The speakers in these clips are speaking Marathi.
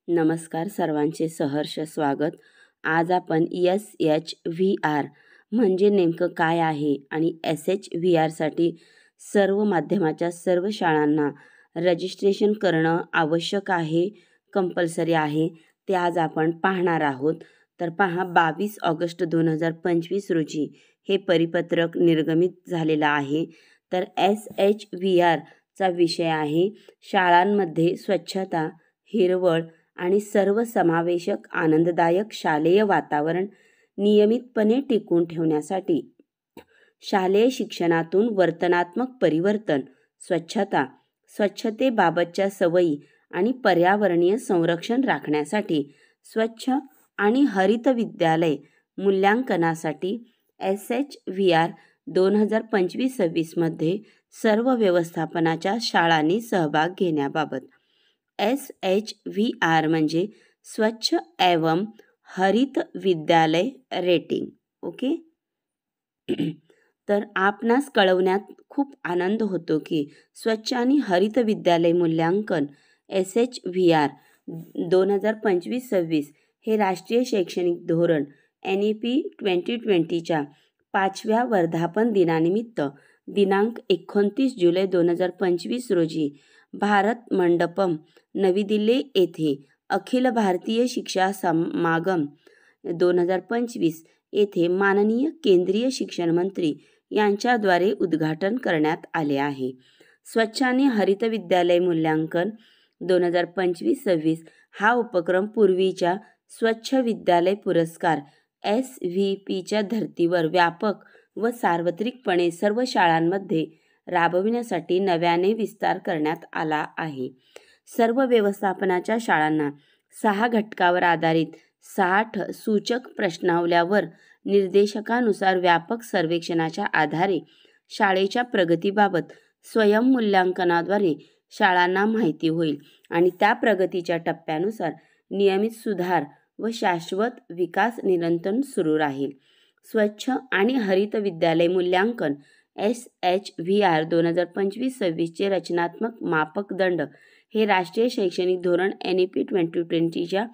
नमस्कार, सर्वांचे सहर्ष स्वागत. आज आपण SHVR म्हणजे नेमकं काय आहे आणि SHVRसाठी सर्व माध्यमाच्या सर्व शाळांना रजिस्ट्रेशन करणं आवश्यक आहे, कंपल्सरी आहे, ते आज आपण पाहणार आहोत. तर पहा, 22 ऑगस्ट 2025 रोजी हे परिपत्रक निर्गमित झालेलं आहे. तर SHVRचा विषय आहे शाळांमध्ये स्वच्छता, हिरवळ आणि सर्वसमावेशक आनंददायक शालेय वातावरण नियमितपणे टिकवून ठेवण्यासाठी शालेय शिक्षणातून वर्तनात्मक परिवर्तन, स्वच्छता, स्वच्छतेबाबतच्या सवयी आणि पर्यावरणीय संरक्षण राखण्यासाठी स्वच्छ आणि हरित विद्यालय मूल्यांकनासाठी SHVR 2025-26 मध्ये सर्व व्यवस्थापनाच्या शाळांनी सहभाग घेण्याबाबत. SHVR म्हणजे स्वच्छ एवं हरित विद्यालय रेटिंग. ओके. तर आपणास कळवण्यात खूप आनंद होतो की स्वच्छ आणि हरित विद्यालय मूल्यांकन SHVR 2025-26 हे राष्ट्रीय शैक्षणिक धोरण NEP 2020च्या 5व्या वर्धापन दिनानिमित्त दिनांक 29 जुलै 2025 रोजी भारत मंडपम, नवी दिल्ली येथे अखिल भारतीय शिक्षा समागम 2025 येथे माननीय केंद्रीय शिक्षण मंत्री यांच्याद्वारे उद्घाटन करण्यात आले आहे. स्वच्छ आणि हरित विद्यालय मूल्यांकन 2025-26 हा उपक्रम पूर्वीच्या स्वच्छ विद्यालय पुरस्कार SVPच्या धर्तीवर व्यापक व सार्वत्रिकपणे सर्व शाळांमध्ये राबविण्यासाठी नव्याने विस्तार करण्यात आला आहे. सर्व व्यवस्थापनाच्या शाळांना 6 घटकावर आधारित 60 सूचक प्रश्नावल्यावर निर्देशकानुसार व्यापक सर्वेक्षणाच्या आधारे शाळेच्या प्रगतीबाबत स्वयंमूल्यांकनाद्वारे शाळांना माहिती होईल आणि त्या प्रगतीच्या टप्प्यानुसार नियमित सुधार व शाश्वत विकास निरंतर सुरू राहील. स्वच्छ आणि हरित विद्यालय मूल्यांकन SHVR 2025-26 चे रचनात्मक मापदंड हे राष्ट्रीय शैक्षणिक धोरण NEP 2020च्या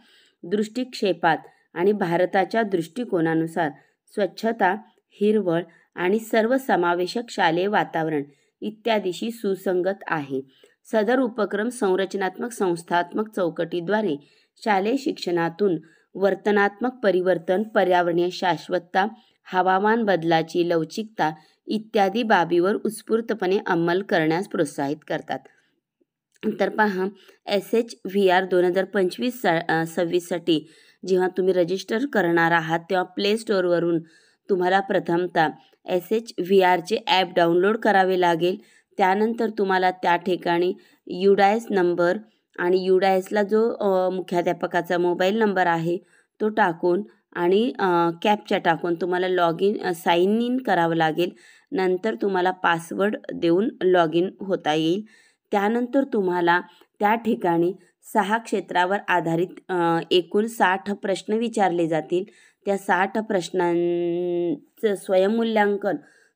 दृष्टिक्षेपात आणि भारताच्या दृष्टिकोनानुसार स्वच्छता, हिरवळ आणि सर्वसमावेशक शालेय वातावरण इत्यादीशी सुसंगत आहे. सदर उपक्रम संरचनात्मक संस्थात्मक चौकटीद्वारे शालेय शिक्षणातून वर्तनात्मक परिवर्तन, पर्यावरणीय शाश्वतता, हवामान बदलाची लवचिकता इत्यादी बाबीवर उत्स्फूर्तपणे अंमल करण्यास प्रोत्साहित करतात. तर पहा, SHVR 2025-26 साठी जेव्हा तुम्ही रजिस्टर करणार आहात तेव्हा प्ले स्टोअरवरून तुम्हाला प्रथमतः SHVRचे ॲप डाउनलोड करावे लागेल. त्यानंतर तुम्हाला त्या ठिकाणी UDIS नंबर आणि UDISला जो मुख्याध्यापकाचा मोबाईल नंबर आहे तो टाकून आणि कॅप्चा टाकून तुम्हाला साइन इन करावं लागेल. नंतर तुम्हाला पासवर्ड देऊन लॉग इन होता येईल. त्यानंतर तुम्हाला त्या ठिकाणी 6 क्षेत्रावर आधारित एकूण 60 प्रश्न विचारले जातील. त्या 60 प्रश्नांचं स्वयंमूल्यांकन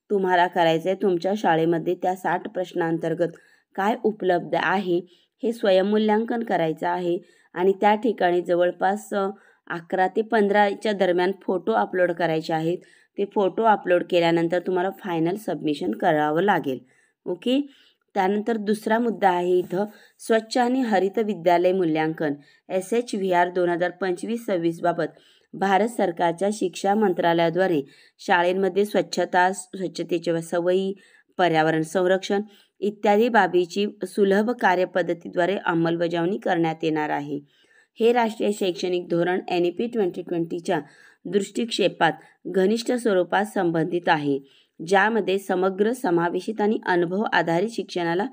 तुम्हाला करायचं आहे. तुमच्या शाळेमध्ये त्या 60 प्रश्नांतर्गत काय उपलब्ध आहे हे स्वयंमूल्यांकन करायचं आहे आणि त्या ठिकाणी जवळपास 11 ते 15च्या दरम्यान फोटो अपलोड करायचे आहेत. ते फोटो अपलोड केल्यानंतर तुम्हाला फायनल सबमिशन करावं लागेल. ओके. त्यानंतर दुसरा मुद्दा आहे इथं स्वच्छ आणि हरित विद्यालय मूल्यांकन SHVR 2025-26 बाबत भारत सरकारच्या शिक्षा मंत्रालयाद्वारे शाळेमध्ये स्वच्छता, स्वच्छतेच्या सवयी, पर्यावरण संरक्षण इत्यादी बाबीची सुलभ कार्यपद्धतीद्वारे अंमलबजावणी करण्यात येणार आहे. हे राष्ट्रीय शैक्षणिक धोरण NEP 2020च्या दृष्टिक्षेपात घनिष्ठ स्वरूपात संबंधित आहे, ज्यामध्ये समग्र, समावेशित आणि अनुभव आधारित शिक्षणाला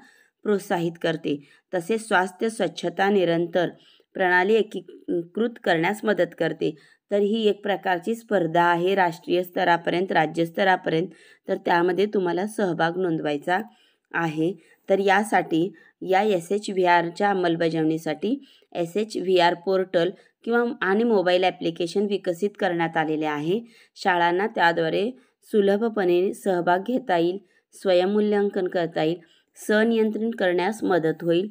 प्रोत्साहित करते. तसेच स्वास्थ्य, स्वच्छता निरंतर प्रणाली एकीकृत करण्यास मदत करते. तर ही एक प्रकारची स्पर्धा आहे राष्ट्रीय स्तरापर्यंत, राज्य स्तरापर्यंत. तर त्यामध्ये तुम्हाला सहभाग नोंदवायचा आहे. तर यासाठी या SHVRच्या अंमलबजावणीसाठी SHVR पोर्टल आणि मोबाईल ॲप्लिकेशन विकसित करण्यात आलेले आहे. शाळांना त्याद्वारे सुलभपणे सहभाग घेता येईल, स्वयंमूल्यांकन करता येईल, संनियंत्रण करण्यास मदत होईल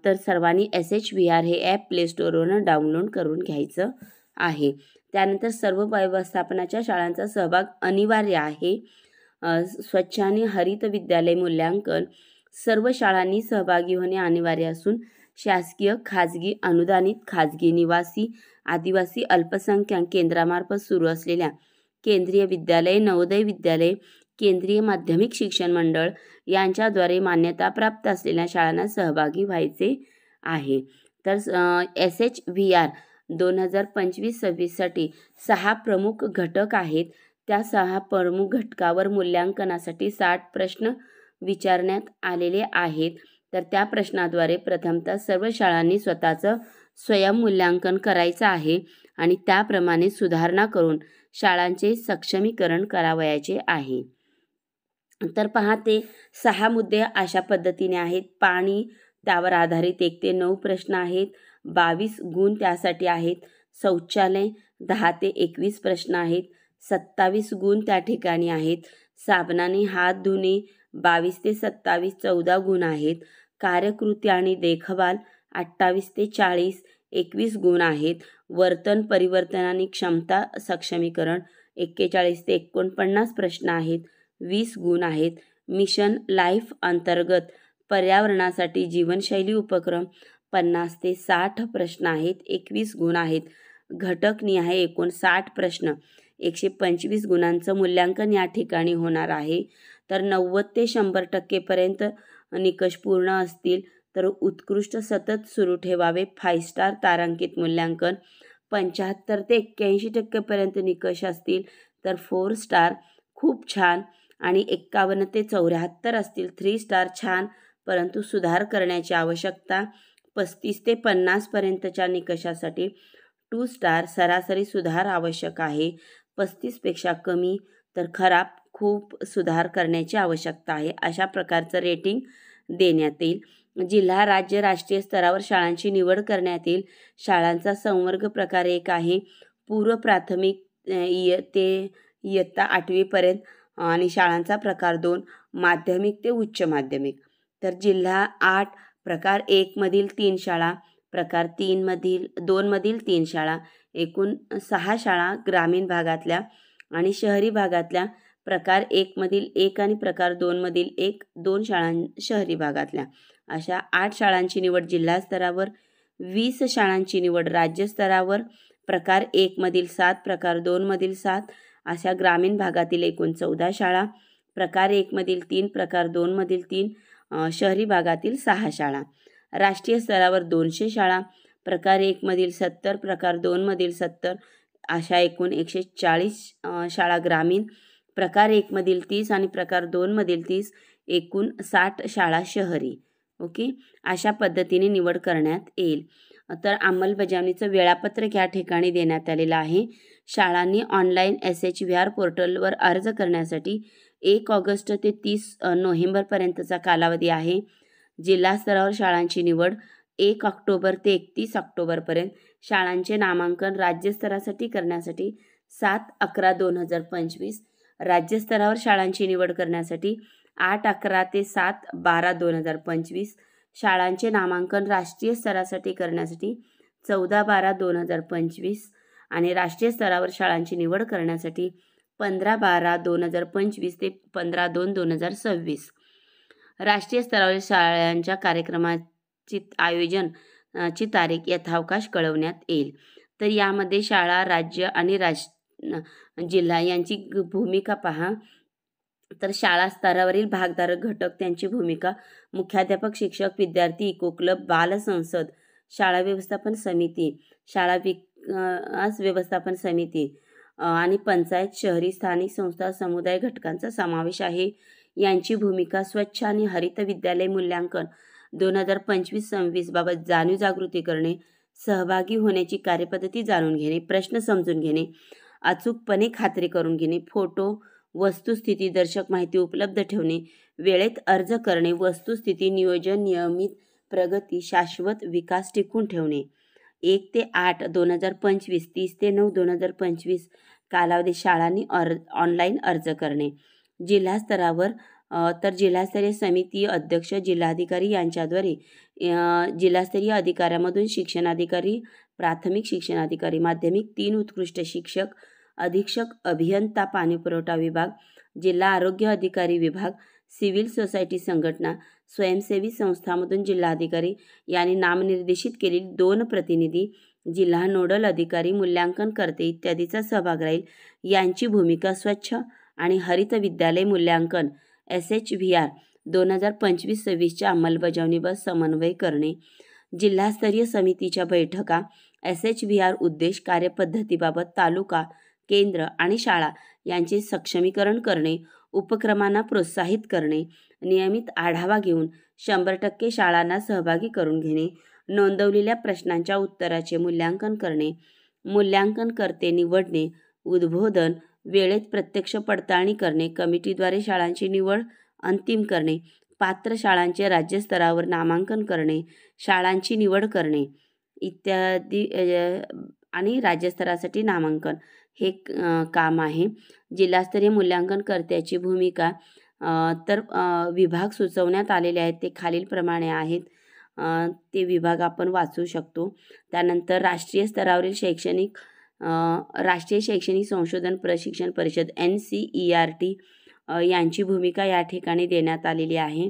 तर सर्वांनी SHVR हे ॲप प्ले स्टोअरवरून डाउनलोड करून घ्यायचं आहे. त्यानंतर सर्व व्यवस्थापनाच्या शाळांचा सहभाग अनिवार्य आहे. स्वच्छ आणि हरित विद्यालय मूल्यांकन सर्व शाळांनी सहभागी होणे अनिवार्य असून शासकीय, खाजगी, अनुदानित, खाजगी, निवासी, आदिवासी, अल्पसंख्याक केंद्रामार्फत सुरू असलेल्या केंद्रीय विद्यालय, नवोदय विद्यालय, केंद्रीय माध्यमिक शिक्षण मंडळ यांच्याद्वारे मान्यताप्राप्त असलेल्या शाळांना सहभागी व्हायचे आहे. तर SHVR 2025-26 साठी 6 प्रमुख घटक आहेत. त्या 6 प्रमुख घटकावर मूल्यांकनासाठी 60 प्रश्न विचारण्यात आलेले आहेत. तर त्या प्रश्नाद्वारे प्रथमतः सर्व शाळांनी स्वतःचं स्वयंमूल्यांकन करायचं आहे आणि त्याप्रमाणे सुधारणा करून शाळांचे सक्षमीकरण करावयाचे आहे. तर पहा, ते 6 मुद्दे अशा पद्धतीने आहेत. पाणी, त्यावर आधारित 1 ते 9 प्रश्न आहेत. 22 गुण त्यासाठी आहेत. शौचालय 10 ते 21 प्रश्न आहेत. 27 गुण त्या ठिकाणी आहेत. साबणाने हात धुणे 22 ते 27 14 गुण आहेत. कार्यकृती आणि देखभाल 28 ते 40 21 गुण आहेत. वर्तन, परिवर्तन आणि क्षमता सक्षमीकरण 41 ते 49 प्रश्न आहेत. 20 गुण आहेत. मिशन लाईफ अंतर्गत पर्यावरणासाठी जीवनशैली उपक्रम 50 ते 60 प्रश्न आहेत. 21 गुण आहेत. घटकनिहाय एकूण 60 प्रश्न 125 गुणांचं मूल्यांकन या ठिकाणी होणार आहे. तर 90 ते 100% पर्यंत निकष पूर्ण असतील तर उत्कृष्ट सतत सुरू ठेवावे 5 स्टार तारांकित मूल्यांकन. 75 ते 81% पर्यंत निकष असतील तर 4 स्टार खूप छान आणि 51 ते 74 असतील 3 स्टार छान परंतु सुधार करण्याची आवश्यकता. 35 ते 50 पर्यंतच्या निकषासाठी 2 स्टार सरासरी सुधार आवश्यक आहे. 35 पेक्षा कमी तर खराब, खूप सुधार करण्याची आवश्यकता आहे. अशा प्रकारचं रेटिंग देण्यात येईल. जिल्हा, राज्य, राष्ट्रीय स्तरावर शाळांची निवड करण्यात येईल. शाळांचा संवर्ग प्रकार 1 आहे. पूर्व प्राथमिक ते इयत्ता 8वी पर्यंत आणि शाळांचा प्रकार 2 माध्यमिक ते उच्च माध्यमिक. तर जिल्हा 8 प्रकार 1 मधील 3 शाळा, प्रकार 2 मधील 3 शाळा, एकूण 6 शाळा ग्रामीण भागातल्या आणि शहरी भागातल्या, प्रकार 1 मधील 1 आणि प्रकार 2 मधील 1 2 शाळां शहरी भागातल्या. अशा 8 शाळांची निवड जिल्हा स्तरावर, 20 शाळांची निवड राज्य स्तरावर, प्रकार 1 मधील 7, प्रकार 2 मधील 7 अशा ग्रामीण भागातील एकूण 14 शाळा, प्रकार 1 मधील 3, प्रकार 2 मधील 3 शहरी भागातील 6 शाळा. राष्ट्रीय स्तरावर 200 शाळा, प्रकार 1 मधील 70, प्रकार 2 मधील 70 अशा एकूण 140 शाळा ग्रामीण, प्रकार 1 मधील 30 आणि प्रकार 2 मधील 30 एकूण 60 शाळा शहरी. ओके, अशा पद्धतीने निवड करण्यात येईल. तर अंमलबजावणीचं वेळापत्रक या ठिकाणी देण्यात आलेलं आहे. शाळांनी ऑनलाईन SHVR पोर्टलवर अर्ज करण्यासाठी 1 ऑगस्ट ते 30 नोव्हेंबरपर्यंतचा कालावधी आहे. जिल्हा स्तरावर शाळांची निवड 1 ऑक्टोबर ते 31 ऑक्टोबरपर्यंत. शाळांचे नामांकन राज्य स्तरासाठी करण्यासाठी 7/11/2025. राज्य स्तरावर शाळांची निवड करण्यासाठी 8/11 ते 7/12/2025. शाळांचे नामांकन राष्ट्रीय स्तरासाठी करण्यासाठी 14/12/2025 आणि राष्ट्रीय स्तरावर शाळांची निवड करण्यासाठी 15/12/2025 ते 15/2/2026. राष्ट्रीय स्तरावर शाळांच्या कार्यक्रमाची आयोजनाची तारीख यथावकाश कळवण्यात येईल. तर यामध्ये शाळा, राज्य आणि जिल्हा यांची भूमिका पहा. तर शाळा स्तरावरील भागधारक घटक, त्यांची भूमिका: मुख्याध्यापक, शिक्षक, विद्यार्थी, इको क्लब, बाल संसद, शाळा व्यवस्थापन समिती, शाळा विकास व्यवस्थापन समिती आणि पंचायत, शहरी स्थानिक संस्था, समुदाय घटकांचा समावेश आहे. यांची भूमिका: स्वच्छ आणि हरित विद्यालय मूल्यांकन 2025-26 बाबत जाणीव जागृती करणे, सहभागी होण्याची कार्यपद्धती जाणून घेणे, प्रश्न समजून घेणे, अचूकपणे खात्री करून घेणे, फोटो, वस्तुस्थिती दर्शक माहिती उपलब्ध ठेवणे, वेळेत अर्ज करणे, वस्तुस्थिती नियोजन, नियमित प्रगती, शाश्वत विकास टिकून ठेवणे. 1 ते 8/2025, 30 ते 9/2025 कालावधी शाळांनी ऑनलाईन अर्ज करणे. जिल्हा स्तरावर तर जिल्हास्तरीय समिती अध्यक्ष जिल्हाधिकारी यांच्याद्वारे जिल्हास्तरीय अधिकाऱ्यामधून शिक्षणाधिकारी, प्राथमिक शिक्षणाधिकारी, माध्यमिक 3 उत्कृष्ट शिक्षक, अधीक्षक अभियंता पाणीपुरवठा विभाग, जिल्हा आरोग्य अधिकारी विभाग, सिव्हिल सोसायटी संघटना, स्वयंसेवी संस्थांमधून जिल्हाधिकारी यांनी नामनिर्देशित केलेली 2 प्रतिनिधी, जिल्हा नोडल अधिकारी, मूल्यांकनकर्ते इत्यादीचा सहभाग राहील. यांची भूमिका स्वच्छ आणि हरित विद्यालय मूल्यांकन SHVR 2025-26च्या अंमलबजावणीवर समन्वय करणे. जिल्हास्तरीय समितीच्या बैठका SHVR उद्देश, कार्यपद्धतीबाबत तालुका, केंद्र आणि शाळा यांचे सक्षमीकरण करणे, उपक्रमांना प्रोत्साहित करणे, नियमित आढावा घेऊन 100% शाळांना सहभागी करून घेणे, नोंदवलेल्या प्रश्नांच्या उत्तराचे मूल्यांकन करणे, मूल्यांकनकर्ते निवडणे, उद्बोधन, वेळेत प्रत्यक्ष पडताळणी करणे, कमिटीद्वारे शाळांची निवड अंतिम करणे, पात्र शाळांचे राज्यस्तरावर नामांकन करणे, शाळांची निवड करणे इत्यादी आणि राज्यस्तरासाठी नामांकन हे काम आहे. जिल्हास्तरीय मूल्यांकनकर्त्याची भूमिका तर विभाग सुचवण्यात आलेले आहेत ते खालीलप्रमाणे आहेत. ते विभाग आपण वाचू शकतो. त्यानंतर राष्ट्रीय स्तरावरील राष्ट्रीय शैक्षणिक संशोधन प्रशिक्षण परिषद NCERT यांची भूमिका या ठिकाणी देण्यात आलेली आहे.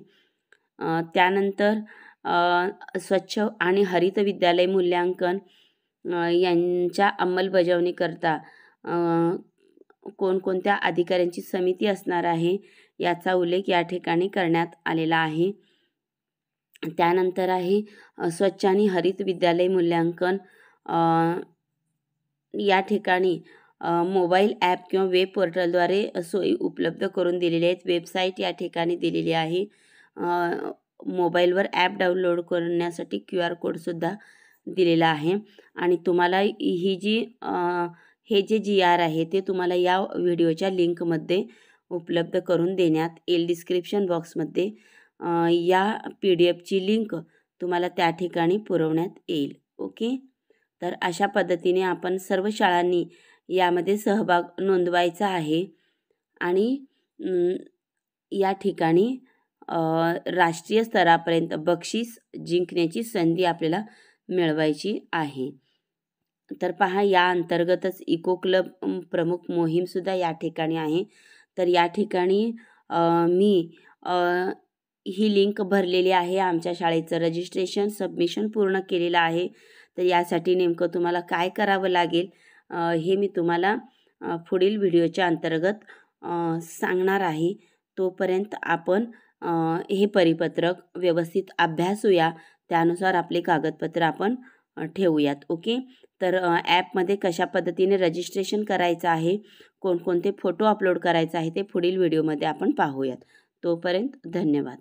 त्यानंतर स्वच्छ आणि हरित विद्यालय मूल्यांकन यांच्या अंमलबजावणीकरता कोणकोणत्या अधिकाऱ्यांची समिती असणार आहे याचा उल्लेख या ठिकाणी करण्यात आलेला आहे. त्यानंतर आहे स्वच्छ आणि हरित विद्यालय मूल्यांकन या ठिकाणी मोबाईल ॲप किंवा वेब पोर्टलद्वारे सोयी उपलब्ध करून दिलेल्या आहेत. वेबसाईट या ठिकाणी दिलेली आहे. मोबाईलवर ॲप डाउनलोड करण्यासाठी QR कोडसुद्धा दिलेला आहे. आणि तुम्हाला हे जे GR आहे ते तुम्हाला या व्हिडिओच्या लिंकमध्ये उपलब्ध करून देण्यात येईल. डिस्क्रिप्शन बॉक्समध्ये या PDF ची लिंक तुम्हाला त्या ठिकाणी पुरवण्यात येईल. ओके, तर अशा पद्धतीने आपण सर्व शाळांनी यामध्ये सहभाग नोंदवायचा आहे आणि या ठिकाणी राष्ट्रीय स्तरापर्यंत बक्षीस जिंकण्याची संधी आपल्याला मिळवायची आहे. तर पहा, या अंतर्गतच इको क्लब प्रमुख मोहीमसुद्धा या ठिकाणी आहे. तर या ठिकाणी मी ही लिंक भरलेली आहे. आमच्या शाळेचं रजिस्ट्रेशन सबमिशन पूर्ण केलेलं आहे. तर यासाठी नेमकं तुम्हाला काय करावं लागेल हे मी तुम्हाला पुढील व्हिडिओच्या अंतर्गत सांगणार आहे. तोपर्यंत आपण हे परिपत्रक व्यवस्थित अभ्यासूया, त्यानुसार आपले कागदपत्र आपण ठेवूयात. ओके, तर ॲपमध्ये कशा पद्धतीने रजिस्ट्रेशन करायचं आहे, कोणकोणते फोटो अपलोड करायचे आहे ते पुढील व्हिडिओमध्ये आपण पाहूयात. तोपर्यंत धन्यवाद.